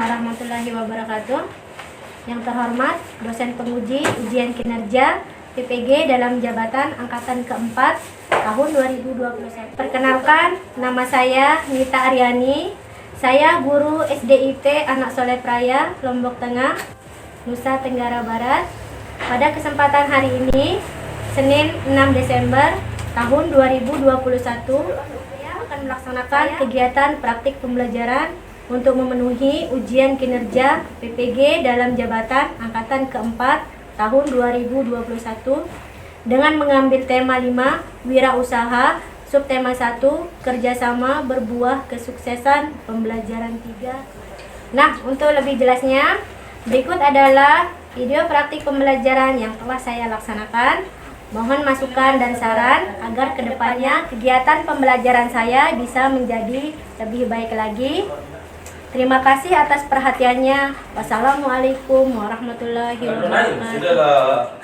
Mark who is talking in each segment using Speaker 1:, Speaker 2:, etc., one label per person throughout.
Speaker 1: warahmatullahi wabarakatuh. Yang terhormat dosen penguji ujian kinerja PPG dalam jabatan angkatan keempat tahun 2021. Perkenalkan, nama saya Nita Aryani. Saya guru SDIT Anak Soleh Praya, Lombok Tengah, Nusa Tenggara Barat. Pada kesempatan hari ini, Senin 6 Desember tahun 2021, saya akan melaksanakan kegiatan praktik pembelajaran untuk memenuhi ujian kinerja PPG dalam jabatan angkatan keempat tahun 2021 dengan mengambil tema 5 wirausaha, subtema 1 kerjasama berbuah kesuksesan, pembelajaran 3. Nah, untuk lebih jelasnya, berikut adalah video praktik pembelajaran yang telah saya laksanakan. Mohon masukan dan saran agar kedepannya kegiatan pembelajaran saya bisa menjadi lebih baik lagi. Terima kasih atas perhatiannya. Wassalamualaikum warahmatullahi wabarakatuh.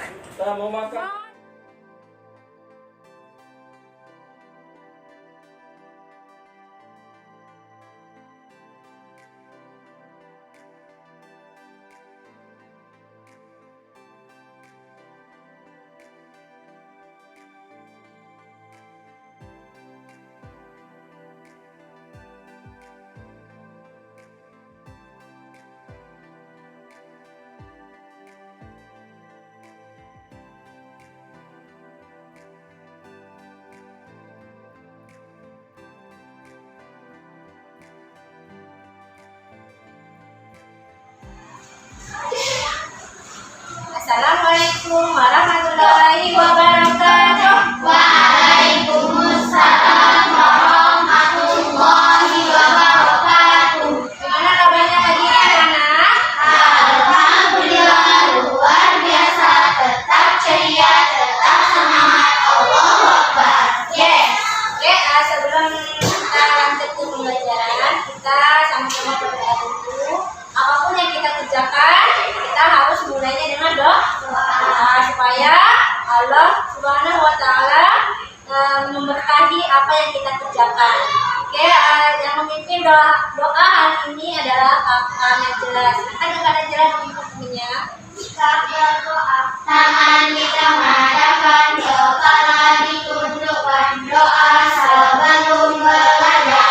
Speaker 1: Assalamualaikum warahmatullahi wabarakatuh.
Speaker 2: Waalaikumsalam warahmatullahi wabarakatuh.
Speaker 1: Gimana kabarnya pagi ini anak?
Speaker 2: Alhamdulillah luar biasa, tetap ceria, tetap semangat. Allahu Akbar. Yes.
Speaker 1: Oke, sebelum kita lanjut ke pembelajaran, kita sama-sama berdoa dulu. Apapun yang kita kerjakan, kita harus mulainya dengan doa. Supaya Allah Subhanahu wa Ta'ala memberkahi apa yang kita kerjakan. Oke, yang memimpin doa hari ini adalah Kakak Najla. Silakan Kakak Najla memimpinnya.
Speaker 2: Kita berdoa, tangan kita menghadapkan, kepala ditundukkan, doa sebelum belajar.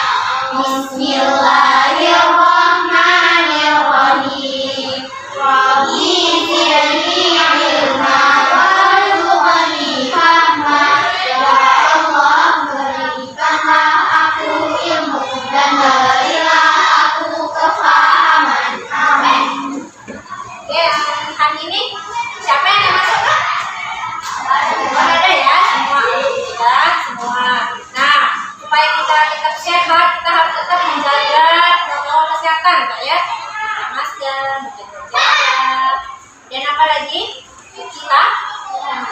Speaker 2: Bismillahirrahmanirrahim. Rabbi zidni ilma warzuqni fahma. Ya Allah, berikanlah aku ilmu dan berilah aku kefahaman. Amin.
Speaker 1: Oke, hari ini siapa yang mau masuk? Semua ada ya, semua. Ya, semua. Nah, supaya kita tetap sehat, kita harus tetap menjaga protokol kesehatan, Kak ya. Masker, menjaga jarak. Dan apa lagi? Kita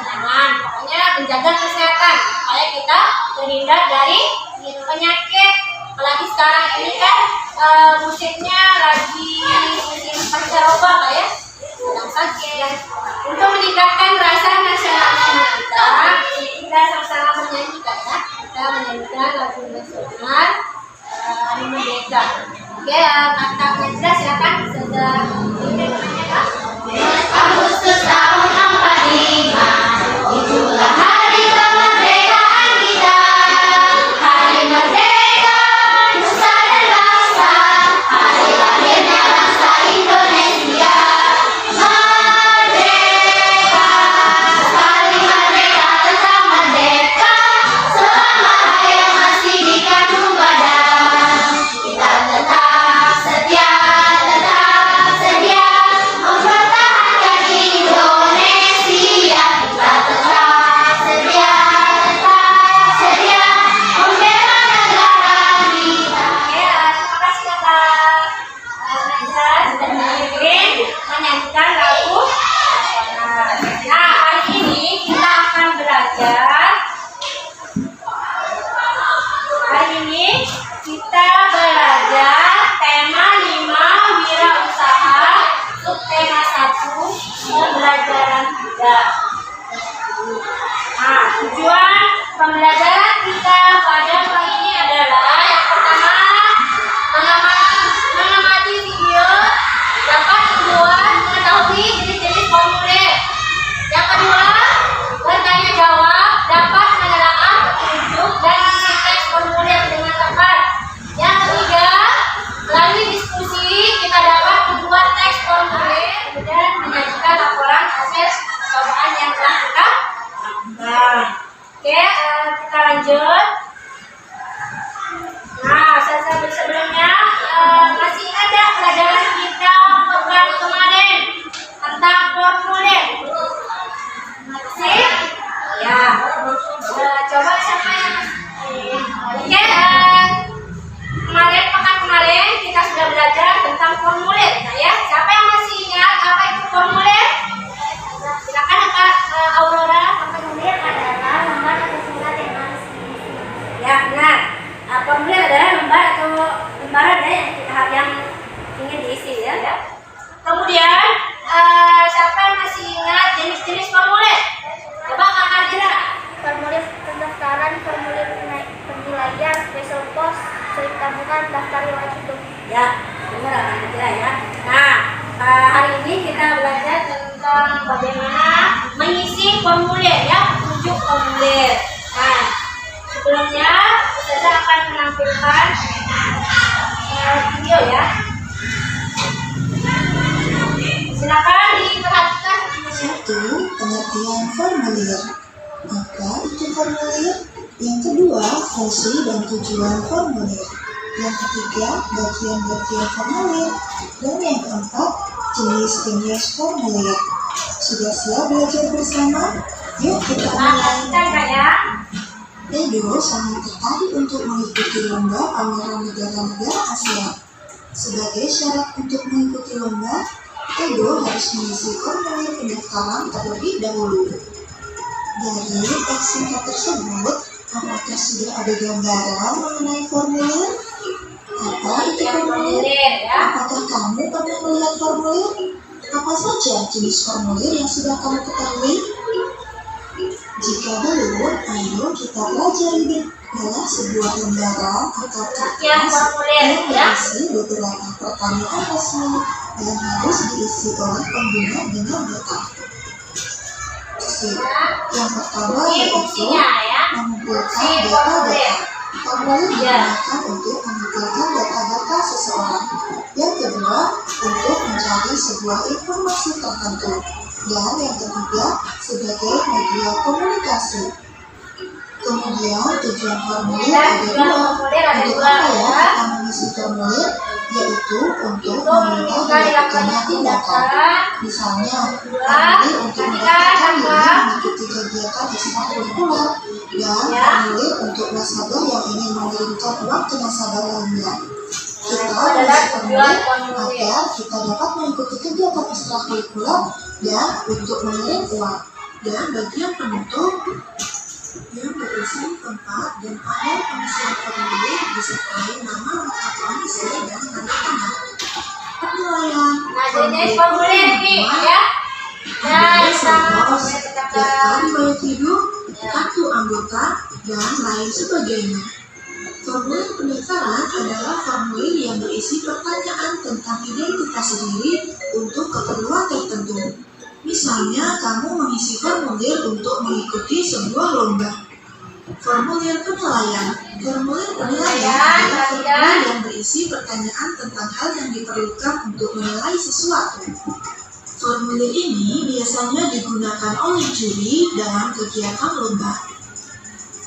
Speaker 1: jangan, pokoknya menjaga kesehatan supaya kita terhindar dari penyakit. Apalagi sekarang ini kan musimnya lagi musim pancaroba, Kak ya. Sedang sakit. Untuk meningkatkan rasa nasionalisme kita sama-sama menyanyi, Kak ya. Kita menyanyikan lagu nasional Hari Merdeka. Oke, Kakak Najla silakan sudah menyanyi, Kak.
Speaker 2: Agustus tahun 45, itulah hari kemerdekaan kita. Hari merdeka, nusa dan bangsa, hari lahirnya bangsa Indonesia. Merdeka, sekali merdeka tetap merdeka, selama hayat masih dikandung badan. Kita tetap setia mempertahankan Indonesia.
Speaker 1: tentang formulir. Sip? Ya. Coba siapa yang oke, pekan kemarin kita sudah belajar tentang formulir. Nah, ya, siapa yang masih ingat apa itu formulir? Silakan Kak Aurora.
Speaker 2: Formulir adalah lembar atau surat yang harus diisi.
Speaker 1: Ya, benar. Nah, formulir adalah lembar atau lembaran ya yang ingin diisi ya. Kemudian siapa yang masih ingat jenis-jenis formulir? Coba Kak Najla.
Speaker 2: Formulir pendaftaran, formulir penilaian, special post, slip tabungan, daftar riwayat hidup.
Speaker 1: Ya, benar Kak Najla ya. Nah, hari ini kita belajar tentang bagaimana mengisi formulir ya, tunjuk formulir. Nah, sebelumnya saya akan menampilkan video ya. Silakan diperhatikan.
Speaker 3: 1. Pengertian formulir. Apa itu formulir? Yang kedua, fungsi dan tujuan formulir. Yang ketiga, bagian-bagian formulir. Dan yang keempat, jenis-jenis formulir. Sudah siap belajar bersama? Yuk kita mulai.
Speaker 1: Kak ya.
Speaker 3: Edo sangat tertarik untuk mengikuti lomba pameran negara-negara Asia. Sebagai syarat untuk mengikuti lomba, Edo harus mengisi formulir pendaftaran terlebih dahulu. Dari teks singkat tersebut, apakah sudah ada gambaran mengenai formulir? Apa itu formulir? Apakah kamu pernah melihat formulir? Apa saja jenis formulir yang sudah kamu ketahui? Jika belum, ayo kita pelajari adalah sebuah lembaran atau kertas yang berisi beberapa pertanyaan resmi dan harus diisi oleh pengguna dengan betul. Yang pertama yaitu mengumpulkan data-data. Formulir digunakan untuk mengumpulkan data-data seseorang. Yang kedua, untuk mencari sebuah informasi tertentu. Dan yang ketiga, sebagai media komunikasi. Kemudian tujuan formulir ada dua. Kita mengisi formulir yaitu untuk meminta dilakukannya tindakan. Misalnya, formulir untuk mendaftarkan diri mengikuti kegiatan ekstrakurikuler dan formulir untuk nasabah yang ingin mengirimkan uang ke nasabah lainnya. Kita mengisi formulir agar kita dapat mengikuti kegiatan ekstrakurikuler dan untuk mengirim uang. Dan bagian penutup yang berisi tempat dan akhir pengisian formulir disertai nama lengkap pengisi dan tanda tangan. Penilaian
Speaker 1: formulir ini ya.
Speaker 3: ada sampos, daftar riwayat hidup, kartu anggota, dan lain sebagainya. Formulir pendaftaran adalah formulir yang berisi pertanyaan tentang identitas diri untuk keperluan tertentu. Misalnya, kamu mengisi formulir untuk mengikuti sebuah lomba. Formulir penilaian. Formulir penilaian adalah formulir yang berisi pertanyaan tentang hal yang diperlukan untuk menilai sesuatu. Formulir ini biasanya digunakan oleh juri dalam kegiatan lomba.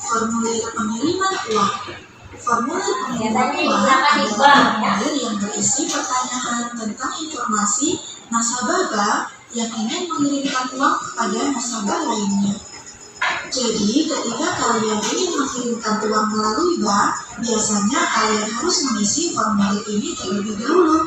Speaker 3: Formulir pengiriman uang. Formulir pengiriman uang adalah formulir yang berisi pertanyaan tentang informasi nasabah bank yang ingin mengirimkan uang kepada nasabah lainnya. Jadi, ketika kalian ingin mengirimkan uang melalui bank, biasanya kalian harus mengisi formulir ini terlebih dahulu.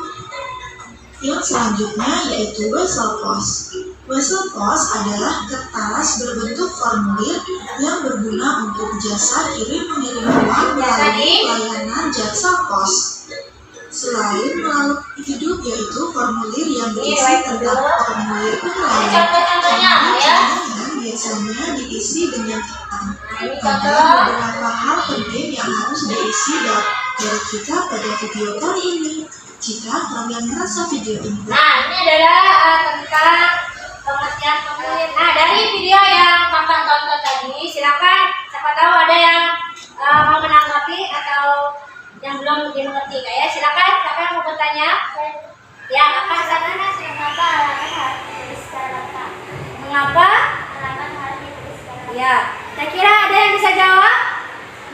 Speaker 3: Yang selanjutnya yaitu wesel pos. Wesel pos adalah kertas berbentuk formulir yang berguna untuk jasa kirim-mengirim uang melalui layanan jasa pos. Selain melalui hidup yaitu formulir yang berisi tentang formulir penilaian. Contohnya biasanya diisi dengan kata. Ada beberapa hal penting yang harus diisi dari kita pada video kali ini. Jika kalian merasa video ini
Speaker 1: ini adalah tentang pengertian formulir. Nah, dari video yang kakak tonton tadi, silakan siapa tahu ada yang mau menanggapi atau yang belum dimengerti ya. Silakan siapa yang mau bertanya? Ya, kakak sana.
Speaker 2: Mengapa halaman harus dituliskan lengkap?
Speaker 1: Mengapa?
Speaker 2: Halaman harus dituliskan lengkap.
Speaker 1: Ya, saya kira ada yang bisa jawab.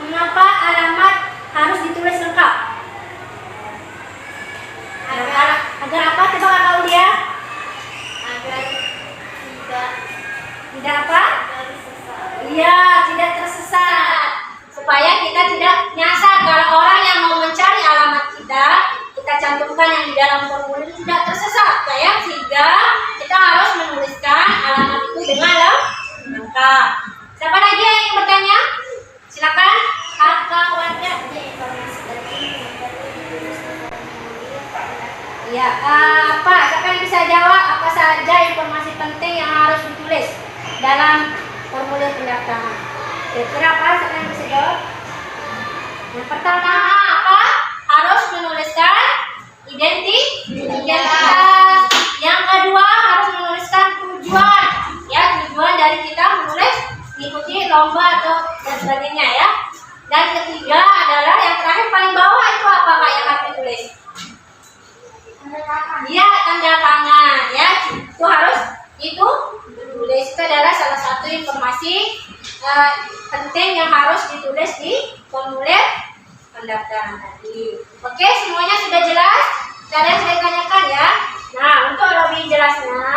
Speaker 1: Mengapa alamat harus ditulis lengkap? Agar apa? Coba kakak Ulia.
Speaker 2: Agar
Speaker 1: dalam formulir tidak tersesat ya, sehingga kita harus menuliskan alamat itu dengan lengkap. Siapa lagi yang ingin bertanya? Silakan Kakak Wanda. Ya, siapa yang bisa jawab apa saja informasi penting yang harus ditulis dalam formulir pendaftaran? Kira-kira apa? Siapa yang bisa jawab? Yang pertama apa? Harus menuliskan identitas. Yang kedua harus menuliskan tujuan. Ya, tujuan dari kita menulis mengikuti lomba atau dan sebagainya ya. Dan ketiga adalah yang terakhir paling bawah itu apa Kak yang harus ditulis? Iya, tanda tangan ya. Itu harus ditulis. Itu adalah salah satu informasi penting yang harus ditulis di formulir pendaftaran tadi. Oke, semuanya sudah jelas? Kalian sudah tanyakan ya. Nah, untuk lebih jelasnya,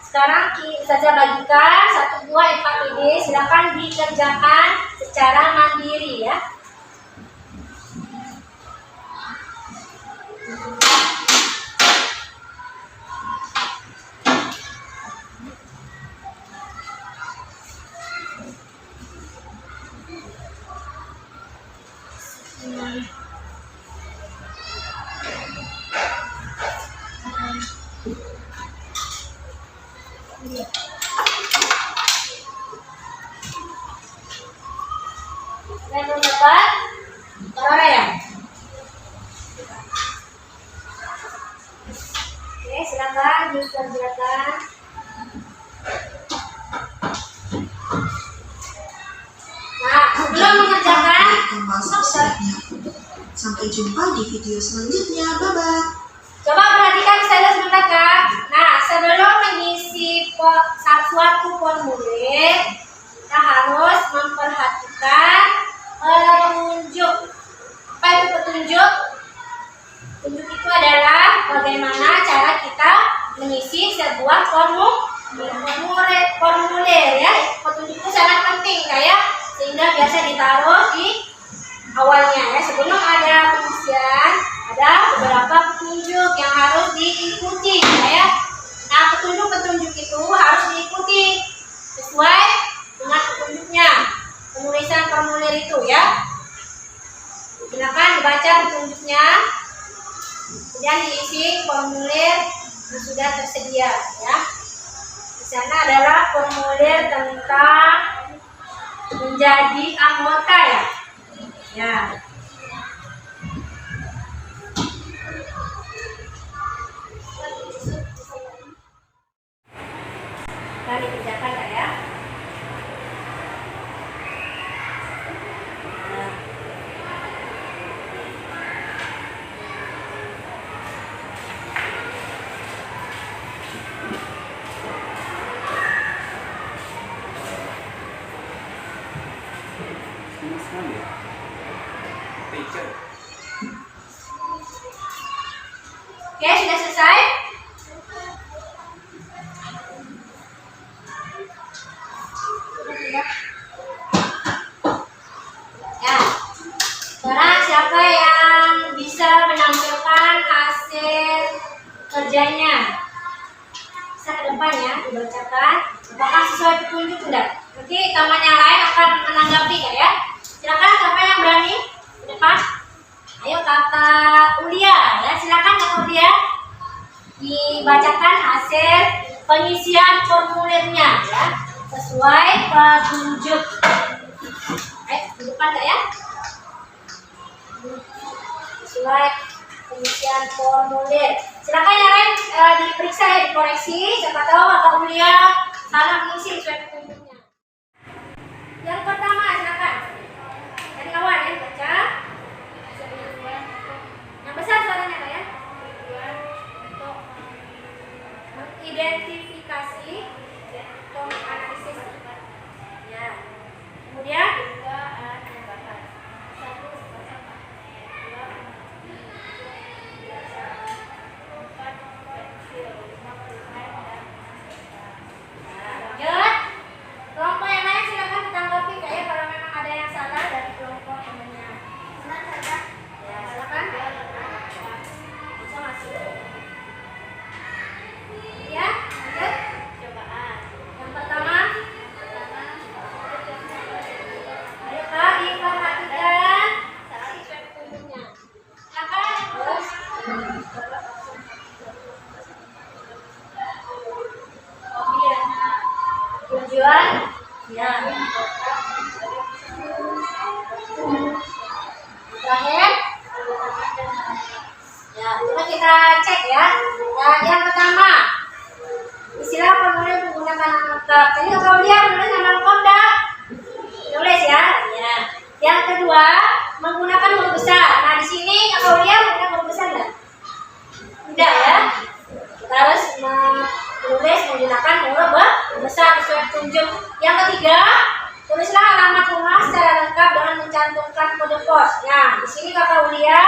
Speaker 1: sekarang saja bagikan satu buah FKPD. Silakan dikerjakan secara mandiri ya. Dan dapat Torora ya. Oke, silakan dikerjakan. Nah, sebelum mengerjakan,
Speaker 3: Termasuk selanjutnya. Sampai jumpa di video selanjutnya. Bye-bye.
Speaker 1: coba perhatikan saya sebentar Kak. Nah, sebelum mengisi suatu formulir, kita harus memperhatikan petunjuk. Apa itu petunjuk? Petunjuk itu adalah bagaimana cara kita mengisi sebuah formulir ya. Petunjuk itu sangat penting kayak sehingga biasa ditaruh di awalnya ya. Sebelum ada pengisian, ada beberapa petunjuk yang harus diikuti ya. Nah, petunjuk itu harus diikuti sesuai dengan petunjuknya. Penulisan formulir itu ya. Silakan dibaca petunjuknya, kemudian diisi formulir yang sudah tersedia ya. Di sana adalah formulir tentang menjadi anggota ya. Ya. Mari kerjakan ya. Oke, sudah selesai? Ya. Sekarang siapa yang bisa menampilkan hasil kerjanya? Bisa ke depan ya, dibacakan. Apakah sesuai petunjuk tidak? Nanti teman yang lain akan menanggapi ya. Silakan siapa yang berani ke depan? Ayo Kakak Ulia ya, silakan Kakak Ulia dibacakan hasil pengisian formulirnya ya sesuai petunjuk. Ayo ke depan ya. Sesuai pengisian formulir. Silakan yang lain diperiksa ya, dikoreksi. Siapa tahu Kakak Ulia salah mengisi sesuai petunjuknya. Yang pertama silakan. Dari awal ya baca. Yang besar suaranya Pak ya. Untuk mengidentifikasi atau menganalisis ya. Kemudian lanjut terakhir. Ya, coba kita cek ya. Nah, yang pertama, istilah formulir menggunakan lengkap. Tadi kalau dia menulis nama lengkap enggak? Tulis ya. Ya. Yang kedua, menggunakan huruf besar. Nah, di sini kalau dia menggunakan huruf besar enggak? Tidak ya. Kita harus menulis menggunakan huruf besar sesuai petunjuk. Yang ketiga, tulislah alamat rumah secara lengkap dengan mencantumkan kode pos. Nah, di sini Kakak Ulia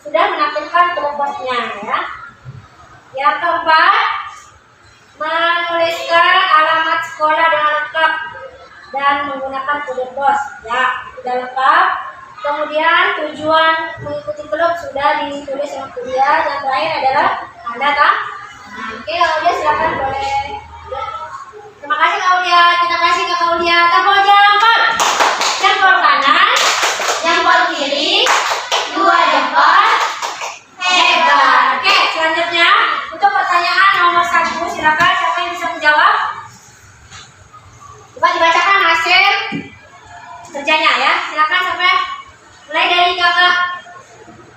Speaker 1: sudah menampilkan kode posnya ya. Yang keempat, menuliskan alamat sekolah dengan lengkap dan menggunakan kode pos. Ya, sudah lengkap. Kemudian tujuan mengikuti klub sudah ditulis sama Ulia. Dan terakhir adalah tanda tangan. Nah, oke, Kak Ulia silakan boleh. Terima kasih Kak Ulia. Kita kasih ke Kak Ulia. Tempel jempol. Jempol kanan, jempol kiri, 2 jempol. Hebat. Oke, selanjutnya untuk pertanyaan nomor 1, silakan siapa yang bisa menjawab? Coba dibacakan hasil kerjanya ya. Silakan siapa? Mulai dari Kakak.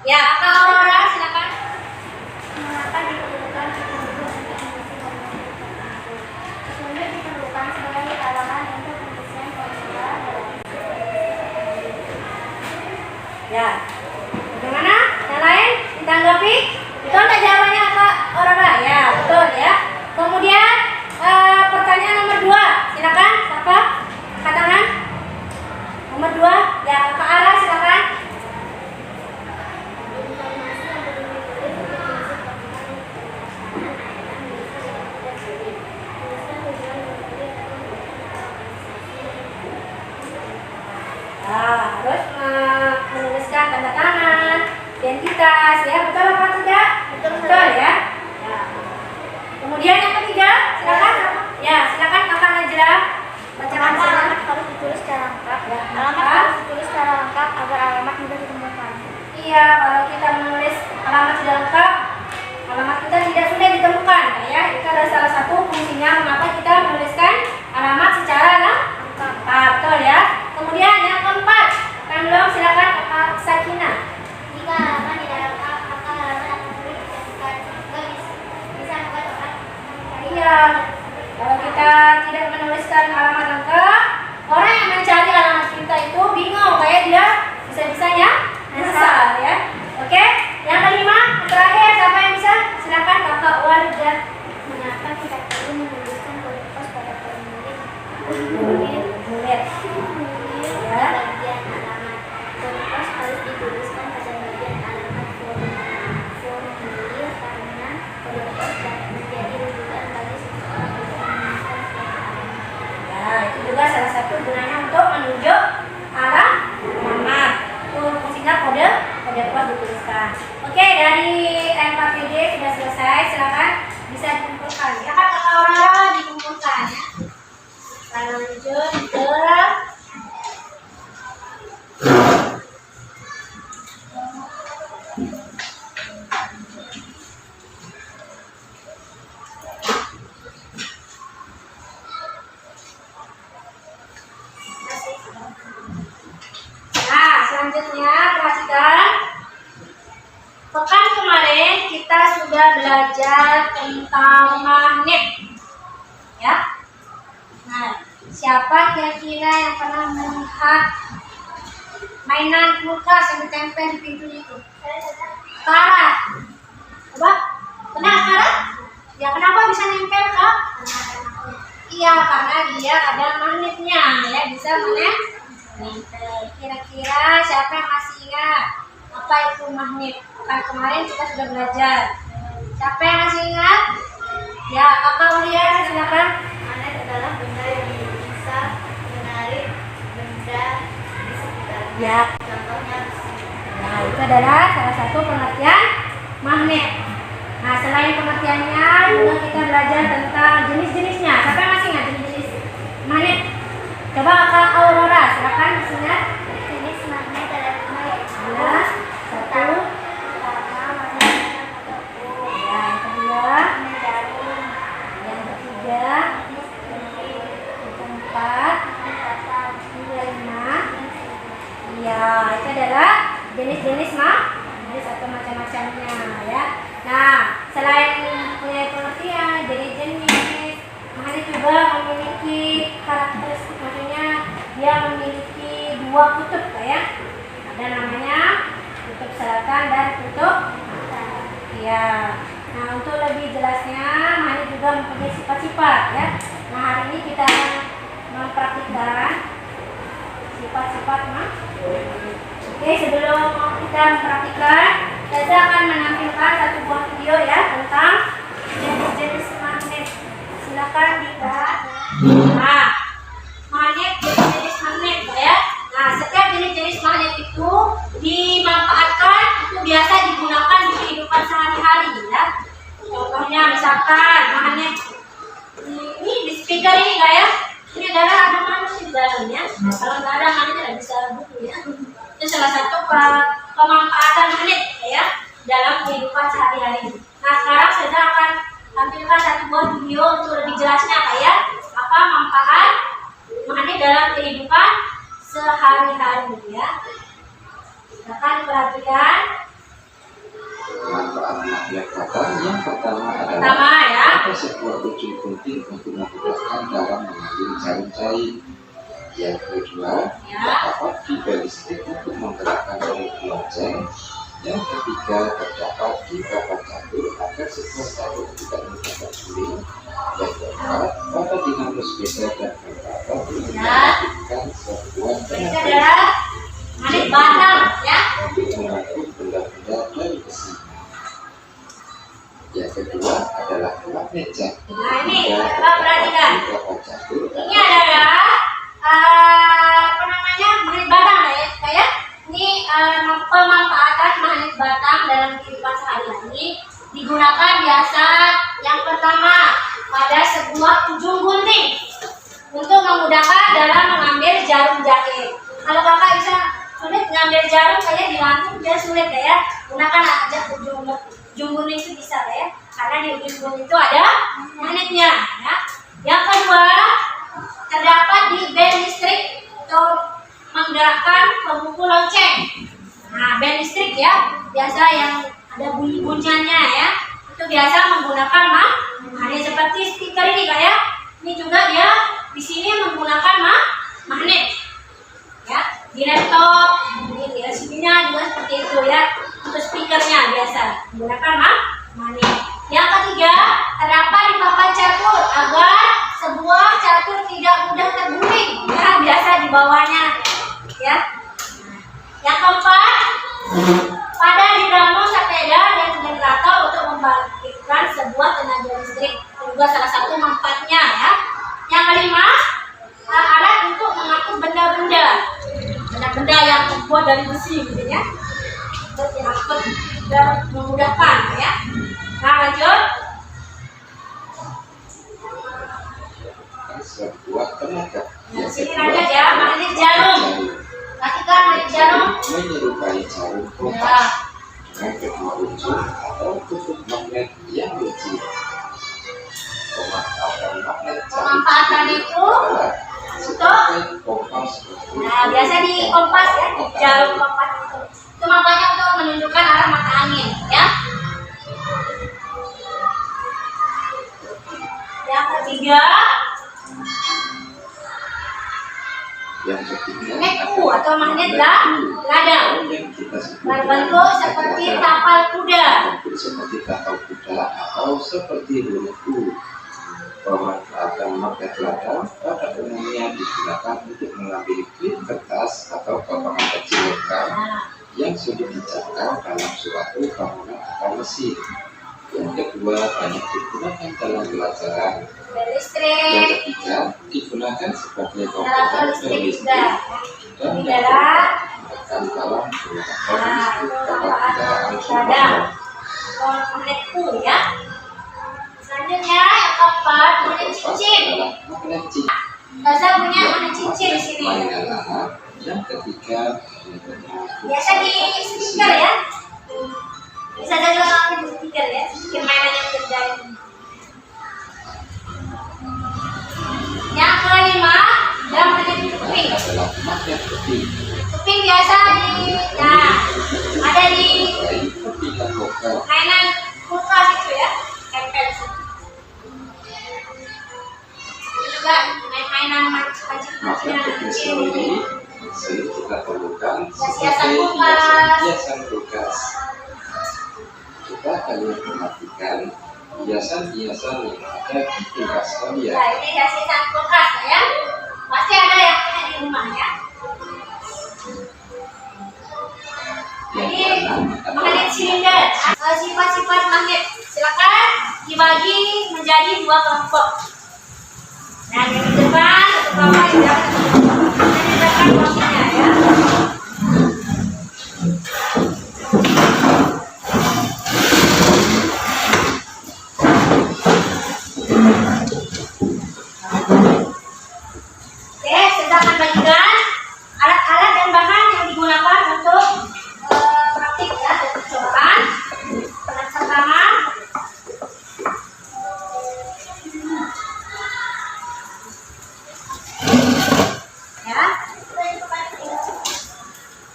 Speaker 1: Ya, Kakak Aurora silakan.
Speaker 2: Mengapa diperlukan sulit diperlukan sebagai alaman untuk mendesain formula dalam
Speaker 1: Ya. Bagaimana? Yang lain ditanggapi? Betul nggak jawabannya Kak Aurora? Ya, betul ya. Kemudian pertanyaan nomor 2. Silakan siapa? Angkat tangan. Nomor 2. Ya, Kak Ara silakan. Harus menuliskan tanda tangan, identitas, ya betul apa tidak? Betul ya. Ya. Kemudian yang ketiga, silakan. Ya, silakan Kakak Najla. Bacakan
Speaker 2: alamat harus ditulis secara lengkap.
Speaker 1: Ya,
Speaker 2: Alamat harus ditulis secara lengkap agar alamat mudah ditemukan.
Speaker 1: Iya, kalau kita menulis alamat sudah lengkap, alamat kita tidak sulit ditemukan, ya. Itu adalah salah satu fungsinya mengapa kita menuliskan alamat secara lengkap. Betul ya. Kemudian yang keempat, belum silakan Kakak Sakina.
Speaker 2: Jika alamat tidak lengkap, maka halaman akan sulit ditemukan. Bisa membuat orang mencari.
Speaker 1: Iya, kalau kita tidak menuliskan alamat lengkap, orang yang mencari alamat kita itu bingung, kayak dia bisa-bisanya nyesal ya. Oke, yang kelima, yang terakhir siapa yang bisa? Silakan Kakak Warga.
Speaker 2: Mengapa kita perlu menuliskan kode pos pada formulir?
Speaker 1: Formulir. Ya.
Speaker 2: Bagian alamat kode pos harus dituliskan pada bagian alamat formulir karena kode pos dapat menjadi rujukan bagi seseorang untuk menemukan suatu alamat.
Speaker 1: Ya, itu juga salah satu gunanya untuk menunjuk alamat. Itu fungsinya kode pos dituliskan. Oke, dari MKPD sudah selesai. Silakan bisa dikumpulkan. Ya kan Kakak Aurora dikumpulkan ya. Kita lanjut ke selanjutnya perhatikan. Pekan kemarin kita sudah belajar tentang magnet. Ya. Nah, siapa kira-kira yang pernah melihat mainan kulkas yang ditempel di pintu itu? Karat. Coba, pernah karat? Ya, kenapa bisa nempel, Kak? Iya, karena dia ada magnetnya, ya, bisa nempel. Kira-kira siapa yang masih ingat apa itu magnet? Kan kemarin kita sudah belajar. Siapa yang masih ingat? Ya, Kakak Ulia silakan.
Speaker 2: Magnet adalah benda yang bisa menarik benda di sekitar.
Speaker 1: Ya.
Speaker 2: Contohnya
Speaker 1: Nah, itu adalah salah satu pengertian magnet. Nah, selain pengertiannya juga kita belajar tentang jenis-jenisnya. Siapa yang masih ingat jenis-jenis magnet? Coba Kak Aurora silakan ingat.
Speaker 2: jenis magnet adalah
Speaker 1: Ada satu.
Speaker 2: pertama magnet fotokopi,
Speaker 1: Ya, yang kedua.
Speaker 2: magnet jarum,
Speaker 1: Yang ketiga. Yang keempat.
Speaker 2: magnet kaca,
Speaker 1: Yang kelima. Iya, itu adalah jenis-jenis jenis atau macam-macamnya ya. Nah, selain punya pengertian jenis-jenis, magnet juga memiliki karakteristik, maksudnya dia memiliki dua kutub ya. Ada namanya kutub selatan dan kutub utara. Ya. Nah, untuk lebih jelasnya, magnet juga mempunyai sifat-sifat ya. Nah, hari ini kita akan mempraktikkan sifat-sifat Oke, sebelum kita mempraktikkan, saya akan menampilkan satu buah video ya tentang jenis-jenis magnet. Silakan dilihat. Nah, magnet jenis magnet ya. Nah, setiap jenis-jenis magnet itu dimanfaatkan, itu biasa digunakan di kehidupan sehari-hari ya. Contohnya misalkan magnet ini di speaker ini ya. Ini adalah ada magnet di dalamnya. Kalau nggak ada magnet tidak bisa bunyi ya. Itu salah satu pemanfaatan magnet ya dalam kehidupan sehari-hari. Nah, sekarang saya akan tampilkan satu buah video untuk lebih jelasnya ya, apa manfaat magnet dalam kehidupan sehari-hari ya. Silakan perhatikan.
Speaker 4: Manfaat magnet batam yang pertama adalah
Speaker 1: ya.
Speaker 4: ada sebuah ujung penting untuk memudahkan dalam mengambil jarum cair. Yang kedua, terdapat fibel listrik untuk menggerakkan roda lonceng. Yang ketiga, terdapat di papan catur agar sebuah catur tidak mudah tersuling. Yang keempat, pada dinamo sepeda dan konverter untuk mengaktifkan sebuah
Speaker 1: Ini adalah magnet batam ya.
Speaker 4: untuk mengangkut benda-benda dari besi. Yang kedua adalah magnet jam.
Speaker 1: Nah, ini perhatikan. Ini adalah magnet batam ya. Ini pemanfaatan magnet batam dalam kehidupan sehari-hari digunakan biasa yang pertama pada sebuah ujung gunting untuk memudahkan dalam mengambil jarum jahit. Kalau kakak bisa sulit mengambil jarum kayak di lantung dia sulit ya. Gunakan aja ujung gunting itu bisa ya. Karena di ujung gunting itu ada magnetnya ya. Yang kedua, terdapat di bel listrik untuk menggerakkan pemukul lonceng. Nah, bel listrik ya, biasa yang ada bunyi-bunyiannya ya. Itu biasa menggunakan magnet seperti speaker ini Kak ya. Ini juga dia di sini menggunakan magnet. Ya, di laptop, di LCD-nya juga seperti itu ya. Untuk speakernya biasa menggunakan magnet. Yang ketiga, terdapat di papan catur agar sebuah catur tidak mudah terguling. Ya, biasa di bawahnya. Ya. Yang keempat, pada dinamo sepeda dan generator untuk membangkitkan sebuah tenaga listrik. Itu juga salah satu manfaatnya ya. Yang kelima, alat untuk mengangkut benda-benda yang terbuat dari besi gitu ya. Untuk diangkut dan memudahkan ya. Nah, lanjut.
Speaker 4: Sebuah tenaga.
Speaker 1: Nah, sini lanjut ya, magnet jarum. Perhatikan magnet jarum.
Speaker 4: Menyerupai jarum kompas dengan kedua ujung atau kutub magnet yang lucu.
Speaker 1: Pemanfaatan itu
Speaker 4: adalah
Speaker 1: untuk
Speaker 4: kompas.
Speaker 1: Nah, biasa di kompas ya, di jarum kompas itu. Itu manfaatnya untuk menunjukkan arah mata angin ya. Yang ketiga, magnet U atau magnet ladang berbentuk seperti tapal kuda.
Speaker 4: Seperti tapal kuda atau seperti huruf. Pemanfaatan magnet ladang pada umumnya digunakan untuk mengambil klip kertas atau potongan kecil logam yang sudah dicakar dalam suatu bangunan atau mesin. Yang kedua, banyak digunakan dalam pelajaran.
Speaker 1: Listrik.
Speaker 4: Yang ketiga, digunakan sebagai
Speaker 1: Generator
Speaker 4: komponen
Speaker 1: listrik
Speaker 4: listrik.
Speaker 1: juga.
Speaker 4: Dan
Speaker 1: Ini
Speaker 4: yang
Speaker 1: adalah
Speaker 4: keempat, dalam generator
Speaker 1: Nah,
Speaker 4: listrik
Speaker 1: itu
Speaker 4: dapat
Speaker 1: manfaat
Speaker 4: kita langsung
Speaker 1: ladang. Magnet U ya. Selanjutnya yang keempat, magnet cincin.
Speaker 4: adalah magnet cincin.
Speaker 1: Biasa punya magnet cincin di sini.
Speaker 4: Mainan anak. Yang ketiga,
Speaker 1: Biasa di speaker ya. Bisa saja pakai di speaker ya. Speaker mainan yang kerjain. Yang kelima, yang magnet kuping.
Speaker 4: adalah magnet kuping.
Speaker 1: Kuping biasa di, nah,
Speaker 4: hiasan kulkas. Coba kalian perhatikan hiasan-hiasan yang ada di kulkas kalian.
Speaker 1: Nah, ini hiasan kulkas ya. Pasti ada yang punya di rumah ya. Ini magnet silinder. Sifat-sifat magnet silakan dibagi menjadi 2 kelompok. Nah, yang di depan satu kelompok, yang di belakang kelompoknya ya. Oke, saya akan bagikan alat-alat dan bahan yang digunakan untuk praktik ya, dan percobaan. Yang pertama, ya,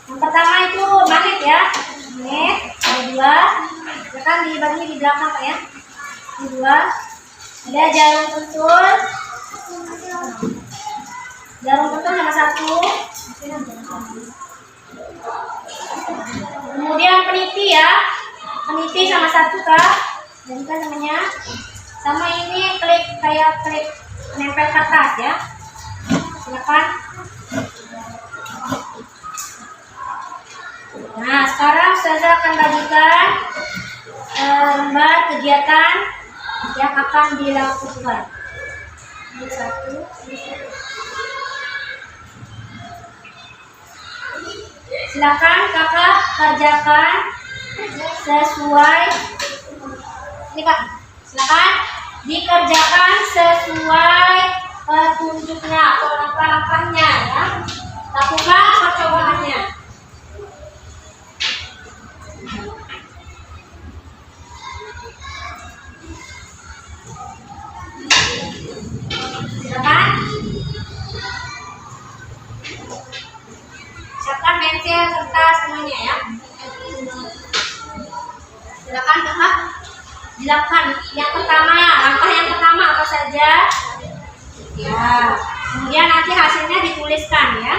Speaker 1: yang pertama itu magnet ya, magnet ada 2, ya kan dibagi di belakang Pak ya, ini 2, ada jarum pentul sama 1, kemudian peniti ya, peniti sama 1 Kak, dan kan namanya, sama ini klip kayak klip nempel kertas ya, silakan. Nah, sekarang saya akan bagikan lembar kegiatan yang akan dilakukan. Ini 1, silakan kakak kerjakan sesuai. Ini Kak, silakan dikerjakan sesuai petunjuknya atau langkah-langkahnya ya. Lakukan percobaannya. Silakan. Siapkan pensil, kertas semuanya ya. Silakan kakak dilakukan. Yang pertama, langkah yang pertama apa saja? Ya. Kemudian nanti hasilnya dituliskan ya.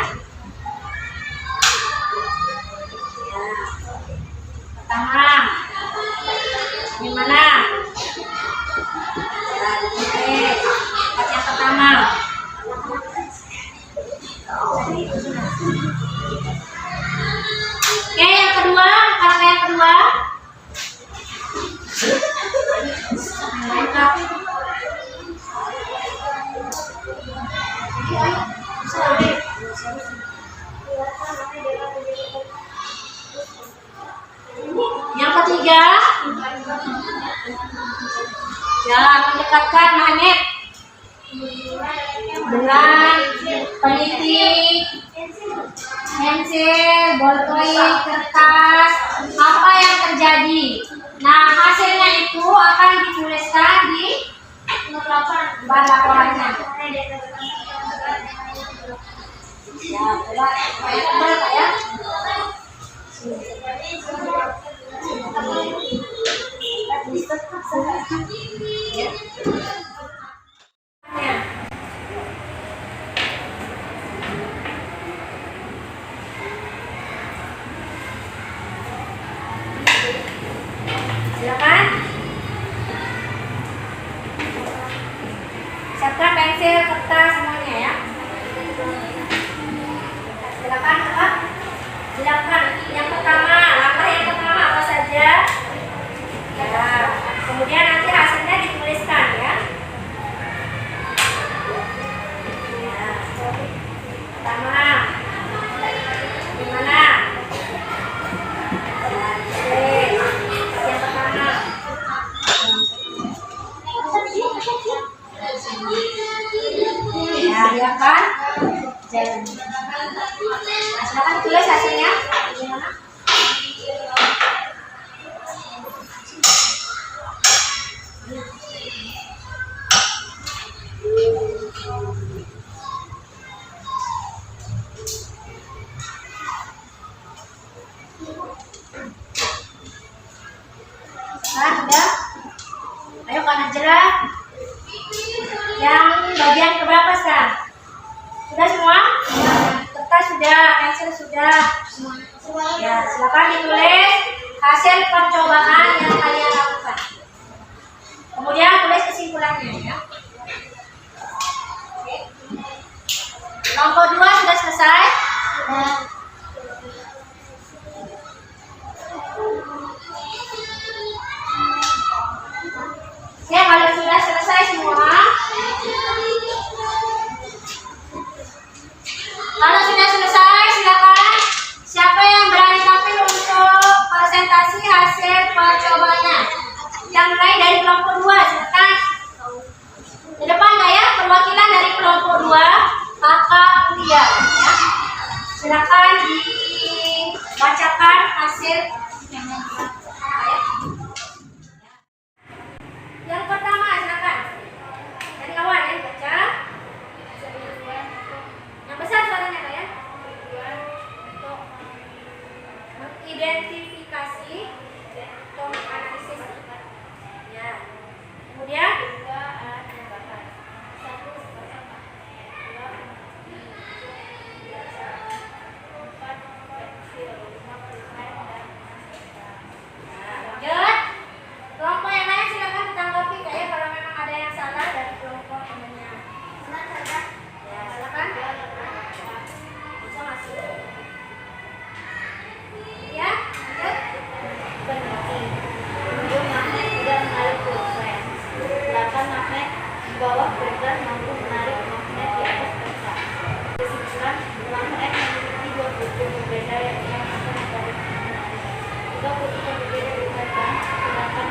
Speaker 1: Ya. Pertama, gimana? Ya, ditulis. Yang pertama. Oke, yang kedua, langkah yang kedua. Yang ketiga, ya, mendekatkan magnet dengan peniti, pensil, bolpoin, kertas. Apa yang terjadi? Nah, hasilnya itu akan dituliskan di bahan laporannya. Ya, coba supaya tebal Pak ya. Silakan. Siapkan pensil, kertas semuanya ya. Silakan Kak. Silakan. Yang pertama, langkah yang pertama apa saja? Ya. Kemudian nanti hasilnya dituliskan ya. Ya. Pertama, gimana? Yang pertama. Ya, ya kan? Jalan. Nah, silakan tulis hasilnya. Gimana? Nah, udah. Ayo kanan jerak. Yang bagian keberapa sekarang? Sudah semua? Kertas sudah, pensil sudah. Semua. Ya, silakan ditulis hasil percobaan yang kalian lakukan. Kemudian tulis kesimpulannya ya. Oke. Kelompok 2 sudah selesai. Oke, kalau sudah selesai semua. Kalau sudah selesai, silakan siapa yang berani tampil untuk presentasi hasil percobaannya. Yang mulai dari kelompok 2, silakan. Di depan ya, perwakilan dari kelompok 2, kakak kuliah ya. Silakan dibacakan hasil yang ya. Yang pertama, silakan. Dari awal ya, baca. Yang besar suaranya Kak ya. Untuk mengidentifikasi atau menganalisis ya. Kemudian kelompok yang lain silakan ditanggapi Kak ya, kalau memang ada yang salah dari kelompok temannya. Ya, silakan. Bisa masuk. Ya, lanjut.
Speaker 2: Peneliti. Ujung magnet tidak menarik pulpen. Belakang magnet di bawah pulpen mampu menarik magnet di atas kertas. Kesimpulan, magnet memiliki dua kutub berbeda yang akan menarik magnet. Jika kutub yang berbeda dikaitkan, sedangkan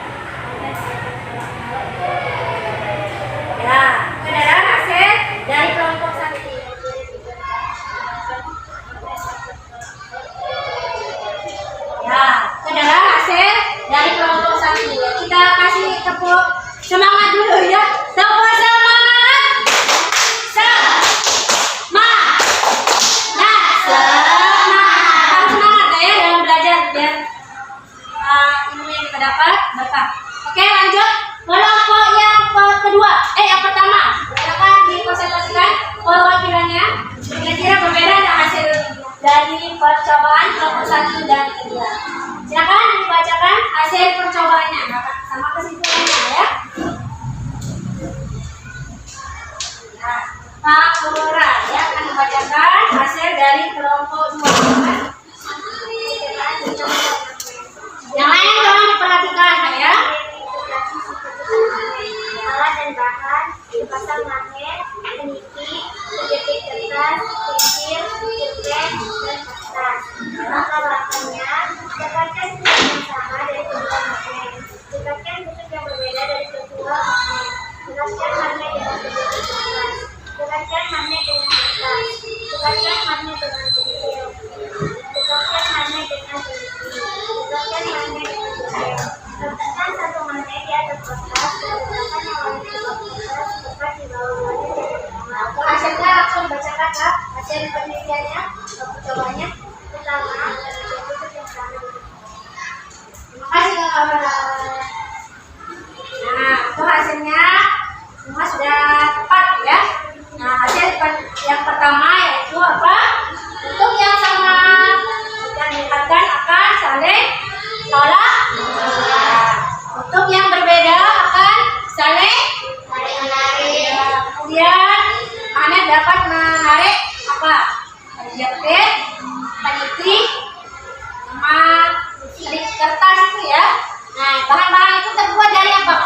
Speaker 2: magnet akan menarik
Speaker 1: Ya, kebenaran hasil dari kelompok 1. Ya, kebenaran hasil dari kelompok 1. Kita kasih tepuk semangat dulu ya. Tepuk semangat. Semangat. Nah, semangat. Harus semangat ya dalam belajar biar ilmu yang kita dapat berkah. Oke, lanjut. Kelompok yang pertama. Silakan dipresentasikan perwakilannya. Kira-kira berbeda ada hasil dari percobaan kelompok 1 dan 2. Silakan dibacakan hasil percobaannya sama kesimpulannya ya. Nah, Pak Lura ya akan membacakan hasil dari kelompok 2. Yang lain tolong diperhatikan ya.
Speaker 2: alat dan bahan, dipasang magnet, peniti, penjepit kertas, pensil, pulpen, dan kertas. Langkah-langkahnya, dapatkan kutub yang sama dari kedua magnet. Dapatkan kutub yang berbeda dari kedua magnet. Dekatkan magnet dengan penjepit kertas. Dekatkan magnet dengan kertas. Dekatkan magnet dengan pensil. Dekatkan magnet dengan peniti. Dekatkan magnet dengan pulpen. Letakkan satu magnet di atas kertas dan letakkan yang lain di bawah kertas, tepat di bawah magnet yang pertama.
Speaker 1: Untuk hasilnya langsung dibacakan Kak. Hasil penelitiannya, percobaannya.
Speaker 2: Pertama, ada kutub yang sama.
Speaker 1: Terima kasih Kak Kamala. Nah, itu hasilnya semua sudah tepat ya. Nah, hasil yang pertama yaitu apa? Kutub yang sama dan dikatakan akan saling tolak. Kutub yang berbeda akan saling menarik. Kemudian magnet dapat menarik apa? Penjepit, peniti, sama slip kertas itu ya. Nah, bahan-bahan itu terbuat dari apa?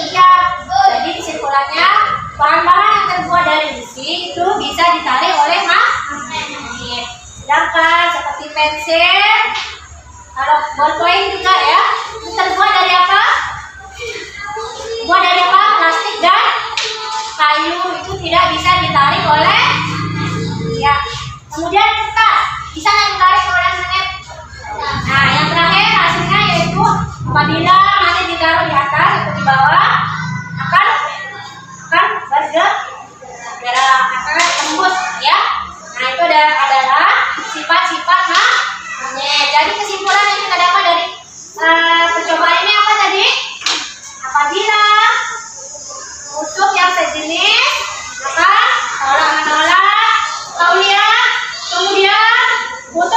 Speaker 1: Iya. Jadi kesimpulannya bahan-bahan yang terbuat dari besi itu bisa ditarik oleh magnet. Sedangkan seperti pensil, kalau ballpoint juga ya, itu terbuat dari apa? Terbuat dari apa? Plastik dan kayu, itu tidak bisa ditarik oleh ya. Kemudian kertas bisa nggak ditarik oleh magnet? Nah, yang terakhir hasilnya yaitu apabila magnet ditaruh di atas atau di bawah akan bergerak, akan tembus ya. Nah, itu adalah sifat-sifat magnet. Jadi kesimpulan yang kita dapat dari percobaan ini apa tadi? Apabila kutub yang sejenis maka tolak menolak kauliah, kemudian kutub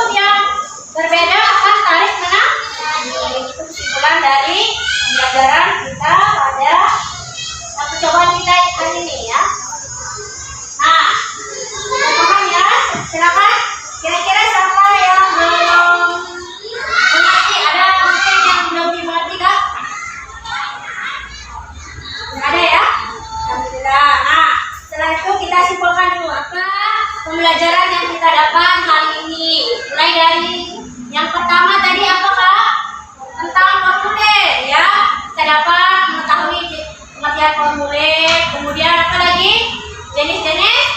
Speaker 1: Yang pertama tadi apa Kak? Tentang formulir ya. Kita dapat mengetahui pengertian formulir. Kemudian apa lagi? Jenis-jenis.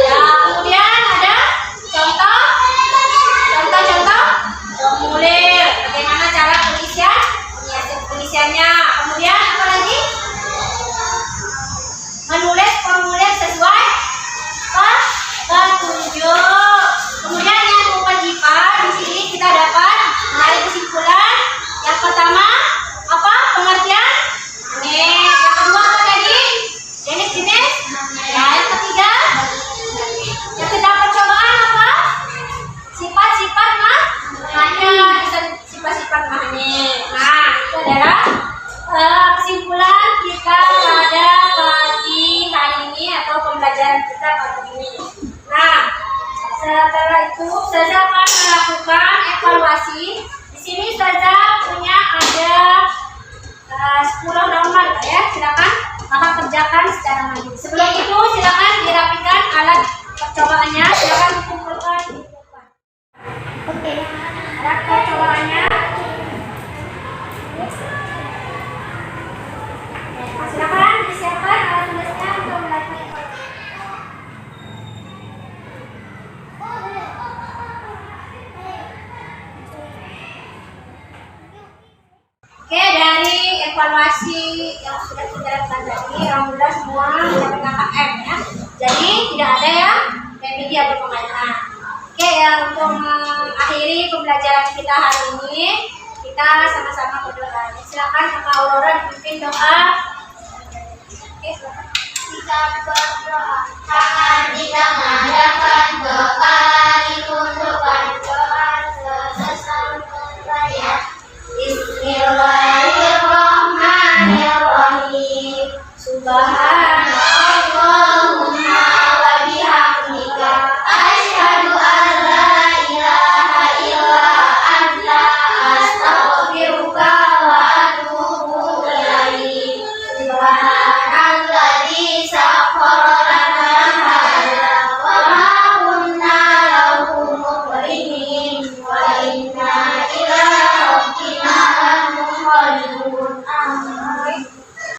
Speaker 1: Ya, kemudian ada contoh formulir. Bagaimana cara pengisiannya. Kemudian apa lagi? Menulis formulir sesuai petunjuk. Kemudian yang kewajiban di sini kita dapat menarik kesimpulan. Yang pertama apa? Pengertian. Yang kedua apa tadi? Jenis-jenis. Ya, yang ketiga. Yang ketiga percobaan apa? Sifat-sifat magnet. Sifat-sifat magnet. Nah, itu adalah kesimpulan kita pada pagi hari ini atau pembelajaran kita pagi ini. Nah, setelah itu Ustazah akan melakukan evaluasi. Di sini Ustazah punya ada 10 halaman ya. Silakan Kakak kerjakan secara mandiri. Sebelum itu silakan dirapikan alat percobaannya. Silakan dikumpulkan di depan. Oke, alat percobaannya. Silakan disiapkan alat tulisnya untuk melakukan evaluasi. Oke, dari evaluasi yang sudah kita lakukan tadi, alhamdulillah semua mencapai KKM ya. Jadi tidak ada yang remedi atau pengainan. Oke, ya untuk mengakhiri pembelajaran kita hari ini, kita sama-sama berdoa. Silakan Kakak Aurora dipimpin doa. Oke, silakan.
Speaker 2: Kita berdoa, tangan di tangan, doa ditundukkan.